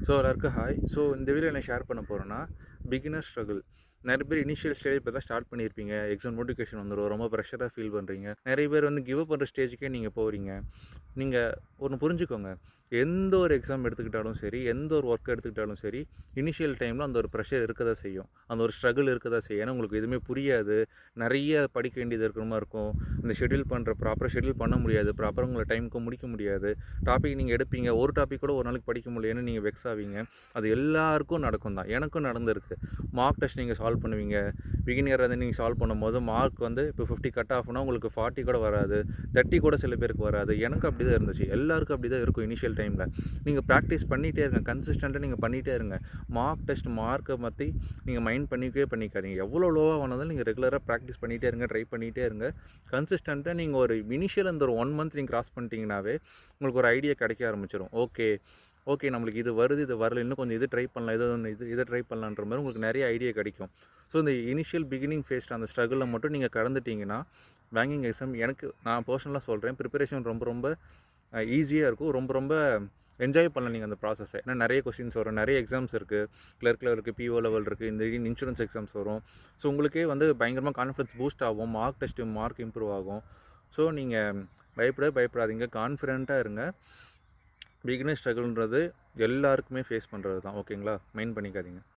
So எல்லாருக்கும் hi. So இந்த video என்ன ஷேர் பண்ண போகிறேன்னா, பிகினர் ஸ்ட்ரகிள். நிறைய பேர் இனிஷியல் ஸ்டேஜ் இப்போ தான் ஸ்டார்ட் பண்ணியிருப்பீங்க. எக்ஸாம் நோட்டிஃபிகேஷன் வந்துடும். ரொம்ப ப்ரெஷராக ஃபீல் பண்ணுறீங்க. நிறைய பேர் வந்து கிவ் அப் பண்ணுற ஸ்டேஜுக்கே நீங்கள் போகிறீங்க. நீங்கள் ஒன்று புரிஞ்சுக்கோங்க. எந்த ஒரு எக்ஸாம் எடுத்துக்கிட்டாலும் சரி, எந்த ஒரு ஒர்க் எடுத்துக்கிட்டாலும் சரி, இனிஷியல் டைமில் அந்த ஒரு ப்ரெஷர் இருக்க தான் செய்யும். அந்த ஒரு ஸ்ட்ரகிள் இருக்க தான் செய்யும். ஏன்னா உங்களுக்கு எதுவுமே புரியாது. நிறைய படிக்க வேண்டியது இருக்கிற மாதிரி இருக்கும். இந்த ஷெட்யூல் பண்ணுற ப்ராப்பராக ஷெட்யூல் பண்ண முடியாது. ப்ராப்பராக உங்களை டைமுக்கு முடிக்க முடியாது. டாபிக் நீங்கள் எடுப்பீங்க. ஒரு டாபிக் கூட ஒரு நாளைக்கு படிக்க முடியலன்னு நீங்கள் வெக்ஸ் ஆவீங்க. அது எல்லாருக்கும் நடக்கும் தான். எனக்கும் நடந்திருக்கு. மார்க் டெஸ்ட் நீங்கள் சால்வ் பண்ணுவீங்க. பிகினியராக இருந்து நீங்கள் சால்வ் பண்ணும்போது மார்க் வந்து இப்போ 50 கட் ஆஃப்னா உங்களுக்கு 40 கூட வராது. 30 கூட சில பேருக்கு வராது. எனக்கு அப்படி தான் இருந்துச்சு. எல்லாருக்கும் அப்படி தான் இருக்கும் இனிஷியல் டைமில். நீங்கள் ப்ராக்டிஸ் பண்ணிகிட்டே இருங்க. கன்சிஸ்டண்ட்டாக நீங்கள் பண்ணிகிட்டே இருங்க. மார்க் டெஸ்ட் மார்க்கை பற்றி நீங்கள் மைண்ட் பண்ணிக்காதீங்க. எவ்வளோ லோவாக வந்தாலும் நீங்கள் ரெகுலராக ப்ராக்டிஸ் பண்ணிகிட்டே இருங்க. ட்ரை பண்ணிகிட்டே இருங்க. கன்சிஸ்டண்ட்டாக நீங்கள் ஒரு இனிஷியல் அந்த ஒரு 1 மந்த் நீங்கள் கிராஸ் பண்ணிட்டீங்கன்னாவே உங்களுக்கு ஒரு ஐடியா கிடைக்க ஆரம்பிச்சிடும். ஓகே நம்மளுக்கு இது வருது, இது வரல, இன்னும் கொஞ்சம் இது ட்ரை பண்ணலாம், இதை ட்ரை பண்ணலான்ற மாதிரி உங்களுக்கு நிறைய ஐடியா கிடைக்கும். ஸோ இந்த இனிஷியல் பிகினிங் ஃபேஸ்ட் அந்த ஸ்ட்ரகிளில் மட்டும் நீங்கள் கடந்துட்டிங்கன்னா பேங்கிங் எக்ஸாம் நான் பர்சனலாக சொல்கிறேன், ப்ரிப்பரேஷன் ரொம்ப ஈஸியாக இருக்கும். ரொம்ப என்ஜாய் பண்ணலாம் நீங்கள் அந்த ப்ராசஸை. ஏன்னா நிறைய கொஸ்டின்ஸ் வரும், நிறைய எக்ஸாம்ஸ் இருக்குது. கிளர்க்கில் இருக்குது, பிஓ லெவல் இருக்குது, இந்த இன்சூரன்ஸ் எக்ஸாம்ஸ் வரும். ஸோ உங்களுக்கே வந்து பயங்கரமாக கான்ஃபிடன்ஸ் பூஸ்ட் ஆகும். மார்க் டெஸ்ட்டு மார்க் இம்ப்ரூவ் ஆகும். ஸோ நீங்கள் பயப்படாதீங்க, கான்ஃபிடென்ட்டாக இருங்க. பிகினர் ஸ்ட்ரகிள்ன்றது எல்லாருக்குமே ஃபேஸ் பண்ணுறது தான். ஓகேங்களா? மைண்ட் பண்ணிக்காதீங்க.